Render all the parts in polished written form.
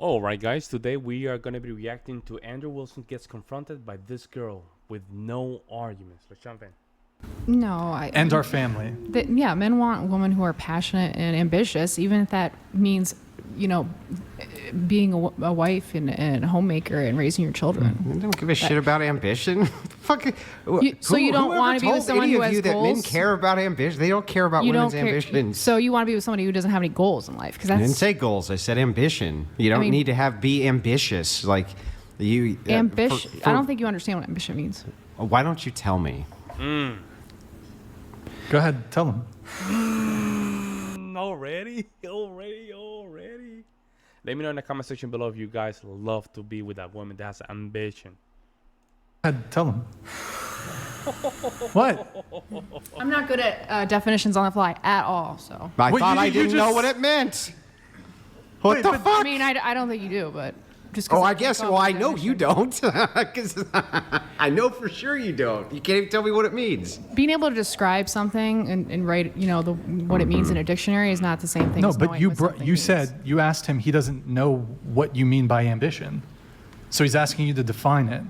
All right, guys. Today we are going to be reacting to Andrew Wilson gets confronted by this girl with no arguments. Let's jump in. No, And our family. yeah, men want women who are passionate and ambitious, even if that means, being a wife and a homemaker and raising your children. I don't give a shit about ambition. Fuck. So you don't want to be with someone who has that men goals? care about ambition? They don't care about women's ambitions. So you want to be with somebody who doesn't have any goals in life? Because I didn't say goals. I said ambition. You don't need to be ambitious. Like you. Ambition. I don't think you understand what ambition means. Why don't you tell me? Go ahead, tell them. Already. Let me know in the comment section below if you guys love to be with that woman that has ambition. Go ahead, tell them. What? I'm not good at definitions on the fly at all. So I Wait, thought you I didn't just- know what it meant. What the fuck? I mean, I don't think you do, but just 'cause Oh, I can't guess. come up Well, I with a know definition. you don't, because I know for sure you don't. You can't even tell me what it means. Being able to describe something and write, what it means in a dictionary is not the same thing. No, as but knowing you what something you means. said you asked him. He doesn't know what you mean by ambition, so he's asking you to define it.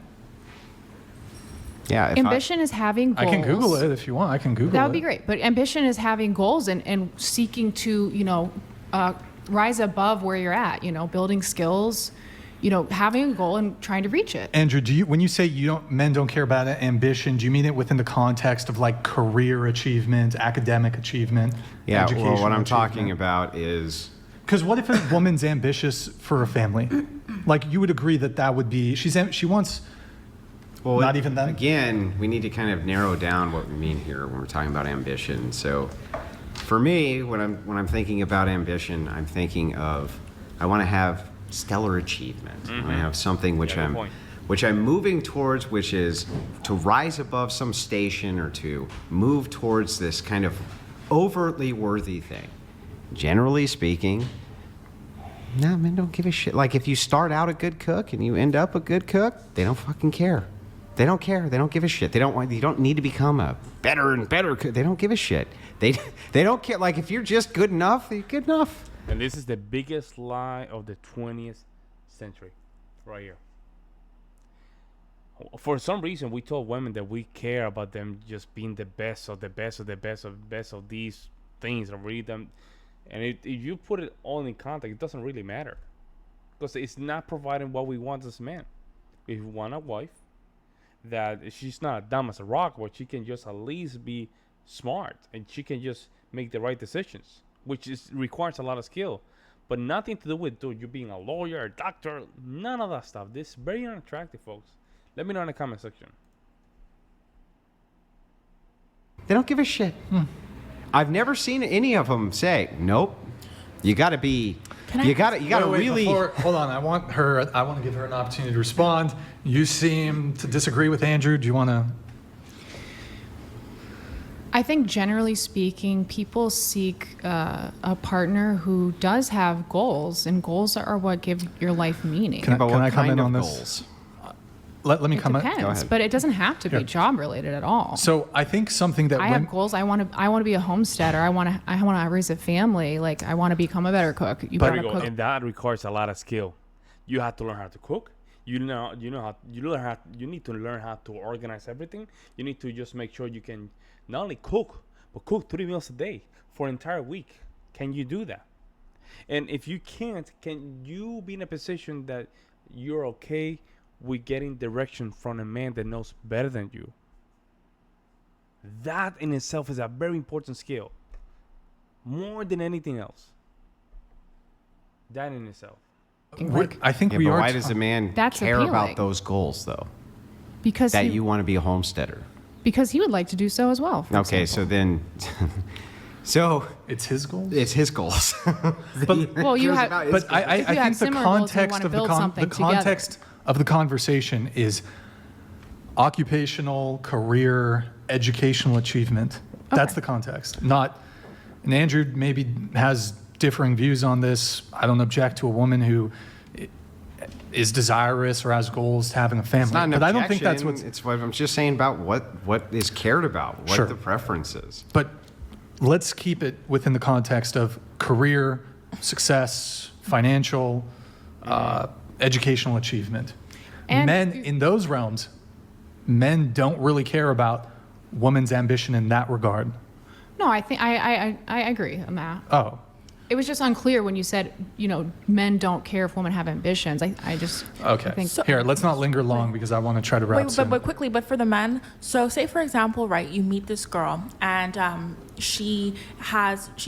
Yeah. Ambition is having goals. I can Google it if you want. I can Google it. That would be great. But ambition is having goals and seeking to, rise above where you're at, building skills, having a goal and trying to reach it. Andrew, when you say men don't care about ambition, do you mean it within the context of like career achievement, academic achievement? Yeah. Well, educational what I'm achievement? talking about is. Because what if a woman's ambitious for a family? Like you would agree that would be she wants. Well, not even that. Again, we need to kind of narrow down what we mean here when we're talking about ambition. So, for me, when I'm thinking about ambition, I'm thinking of I want to have stellar achievement. I want to have something which I'm moving towards, which is to rise above some station or to move towards this kind of overtly worthy thing. Generally speaking, no, men don't give a shit. Like if you start out a good cook and you end up a good cook, they don't fucking care. They don't care. They don't give a shit. You don't need to become a better and better cook. They don't give a shit. They don't care. Like if you're just good enough, you're good enough. And this is the biggest lie of the 20th century, right here. For some reason, we told women that we care about them just being the best of the best of the best of the best of these things and read them. And if you put it all in context, it doesn't really matter. Because it's not providing what we want as men. If you want a wife, that she's not dumb as a rock, but she can just at least be smart and she can just make the right decisions, which requires a lot of skill, but nothing to do with you being a lawyer, a doctor, none of that stuff. This is very unattractive, folks. Let me know in the comment section. They don't give a shit. I've never seen any of them say, "Nope." You got to be. You got to Wait, really. hold on. I want to give her an opportunity to respond. You seem to disagree with Andrew. Do you want to? I think generally speaking, people seek a partner who does have goals, and goals are what give your life meaning. Can I come in on this? goals? Let me It comment. depends, Go ahead. but it doesn't have to be Here. job related at all. So I think something that I have goals. I want to be a homesteader. I want to raise a family. Like I want to become a better cook. You There gotta we go. cook. And that requires a lot of skill. You have to learn how to cook. You need to learn how to organize everything. You need to just make sure you can not only cook, but cook 3 meals a day for an entire week. Can you do that? And if you can't, can you be in a position that you're okay with getting direction from a man that knows better than you? That in itself is a very important skill, more than anything else. That in itself. I think Yeah, we but are. why does a man That's care appealing. about those goals though? because That he, you want to be a homesteader. because he would like to do so as well. for Okay, example. so then, so It's his goal. it's his goals. Well, you Cares have. about his But goals. I If you have think the similar goals, you context wanna of build something the context of the conversation is occupational, career, educational achievement. That's Okay. the context. Not, and Andrew maybe has differing views on this. I don't object to a woman who is desirous or has goals to having a family. It's not an but I don't think that's objection, what's. It's what I'm just saying about what is cared about, what Sure. the preference is. But let's keep it within the context of career, success, financial, educational achievement. And Men in those realms, men don't really care about women's ambition in that regard. No, I think I agree, Matt. Oh, It was just unclear when you said, men don't care if women have ambitions. I just okay. I think Here, let's not linger long because I want to try to wrap Wait, soon. but quickly, but for the men, so say for example, right, you meet this girl and she's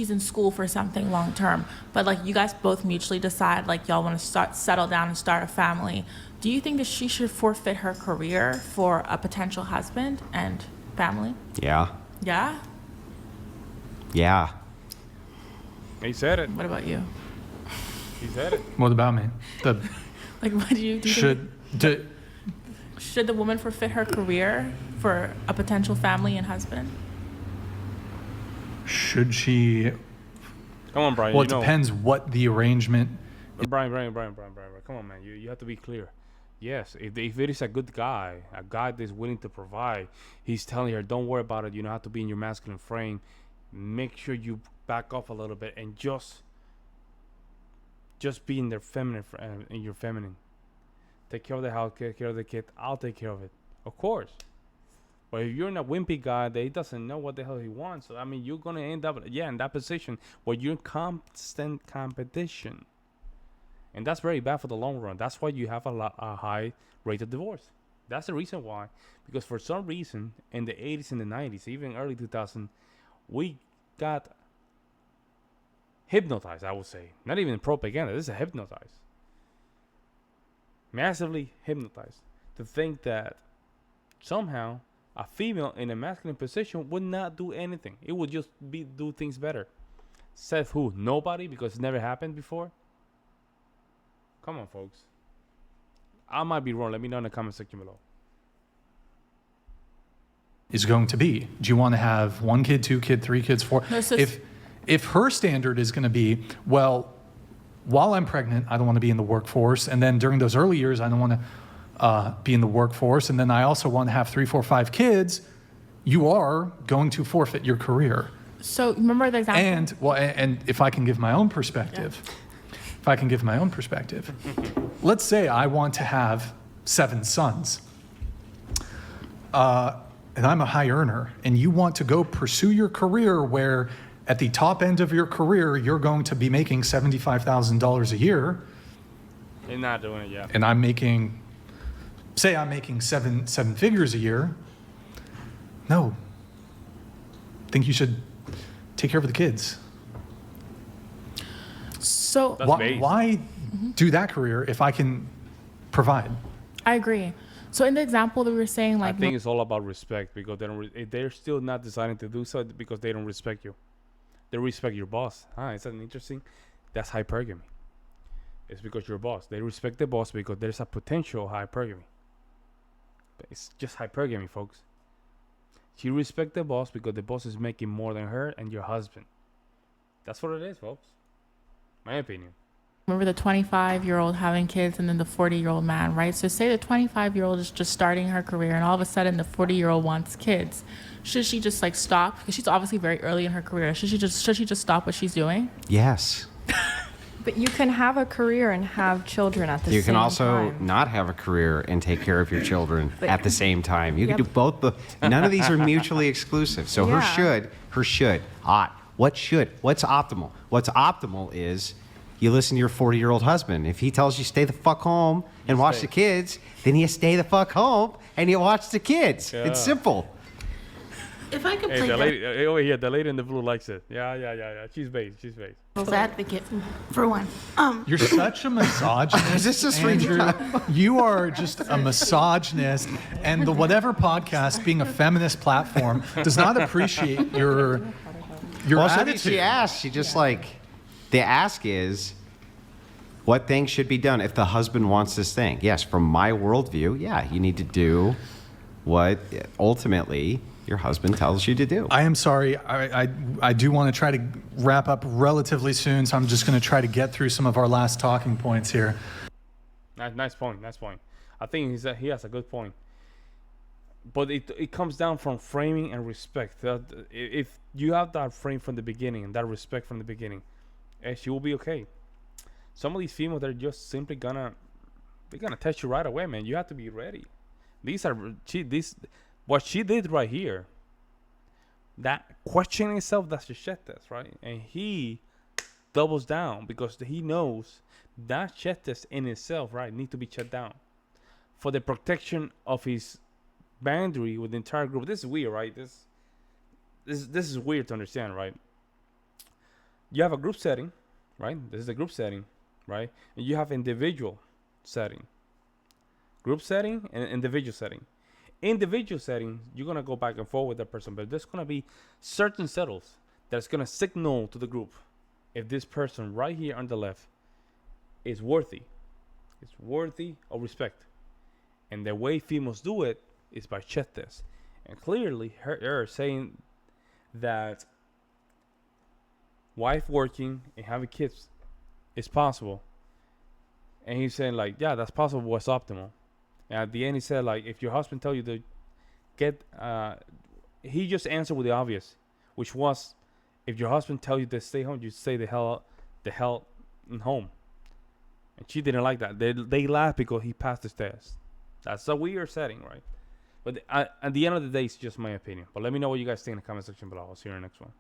in school for something long term, but like you guys both mutually decide like y'all want to settle down and start a family. Do you think that she should forfeit her career for a potential husband and family? Yeah. Yeah? Yeah. He said it. What about you? He said it. What about me? The Like, what do you think? Should the woman forfeit her career for a potential family and husband? should she? Come on, Brian. Well, it depends what the arrangement. Brian. Come on, man. You have to be clear. Yes, if it is a good guy, a guy that's willing to provide, he's telling her, don't worry about it. You don't have to be in your masculine frame. Make sure you back off a little bit and just be in their feminine, in your feminine. Take care of the house, take care of the kid. I'll take care of it, of course. But if you're in a wimpy guy that he doesn't know what the hell he wants, I mean, you're gonna end up, in that position where you're in constant competition, and that's very bad for the long run. That's why you have a high rate of divorce. That's the reason why, because for some reason in the 80s and the 90s, even early 2000s, we got hypnotized. I would say, not even propaganda. This is hypnotized, massively hypnotized, to think that somehow a female in a masculine position would not do anything. It would just do things better. Said who? Nobody, because it's never happened before. Come on, folks. I might be wrong. Let me know in the comment section below. Is going to be. Do you want to have 1 kid, 2 kid, 3 kids, 4? No, so If her standard is going to be, well, while I'm pregnant, I don't want to be in the workforce, and then during those early years, I don't want to be in the workforce, and then I also want to have 3, 4, 5 kids, you are going to forfeit your career. So remember the example. And if I can give my own perspective, let's say I want to have 7 sons. And I'm a high earner, and you want to go pursue your career where at the top end of your career, you're going to be making $75,000 a year. They're not doing it yet. And I'm making, say I'm making seven figures a year. No. I think you should take care of the kids. So That's base. Why do that career if I can provide? I agree. So in the example that we were saying, I like, think it's all about respect, because they don't. They're still not deciding to do so because they don't respect you. They respect your boss. Is that interesting? That's hypergamy. It's because you're a boss. They respect the boss because there's a potential hypergamy. But it's just hypergamy, folks. She respects the boss because the boss is making more than her and your husband. That's what it is, folks. My opinion. remember the 25-year-old having kids and then the 40-year-old man, right? So say the 25-year-old is just starting her career and all of a sudden the 40-year-old wants kids. Should she just like stop? Because she's obviously very early in her career. Should she just stop what she's doing? Yes. But you can have a career and have children at the same time. You can also not have a career and take care of your children But- at the same time. You can Yep. do both. None of these are mutually exclusive. So Yeah. her should, ought. What should? What's optimal? What's optimal is you listen to your 40-year-old husband. If he tells you stay the fuck home and watch the kids, then you stay the fuck home and you watch the kids. Yeah. It's simple. If I could Hey, play the lady over here, the lady in the blue likes it. Yeah. She's based. devil's advocate for one. You're such a misogynist. This is Andrew. You are just a misogynist, and the Whatever podcast, being a feminist platform, does not appreciate your Well, so attitude. she asked. She just like, the ask is, what things should be done if the husband wants this thing? Yes, from my worldview, yeah, you need to do what ultimately your husband tells you to do. I am sorry. I do want to try to wrap up relatively soon, so I'm just going to try to get through some of our last talking points here. Nice point. I think he has a good point. But it comes down from framing and respect. If you have that frame from the beginning and that respect from the beginning, she will be okay. Some of these females, they're just simply they're gonna test you right away, man. You have to be ready. What she did right here, that questioning itself, that's the shit test, right? And he doubles down because he knows that shit test in itself, right, need to be shut down for the protection of his boundary with the entire group. This is weird, right? This is weird to understand, right? You have a group setting, right? This is a group setting, right? And you have individual setting, group setting, and individual setting. Individual setting, you're gonna go back and forth with that person, but there's gonna be certain settles that's gonna signal to the group if this person right here on the left is worthy. It's worthy of respect. And the way females do it is by check this. And clearly her saying that wife working and having kids is possible. And he's saying like, yeah, that's possible, what's optimal. And at the end he said like, if your husband tell you to get he just answered with the obvious, which was, if your husband tell you to stay home, you stay the hell in home. And she didn't like that. They laughed because he passed the test. That's a weird setting, right? But at the end of the day, it's just my opinion. But let me know what you guys think in the comment section below. I'll see you in the next one.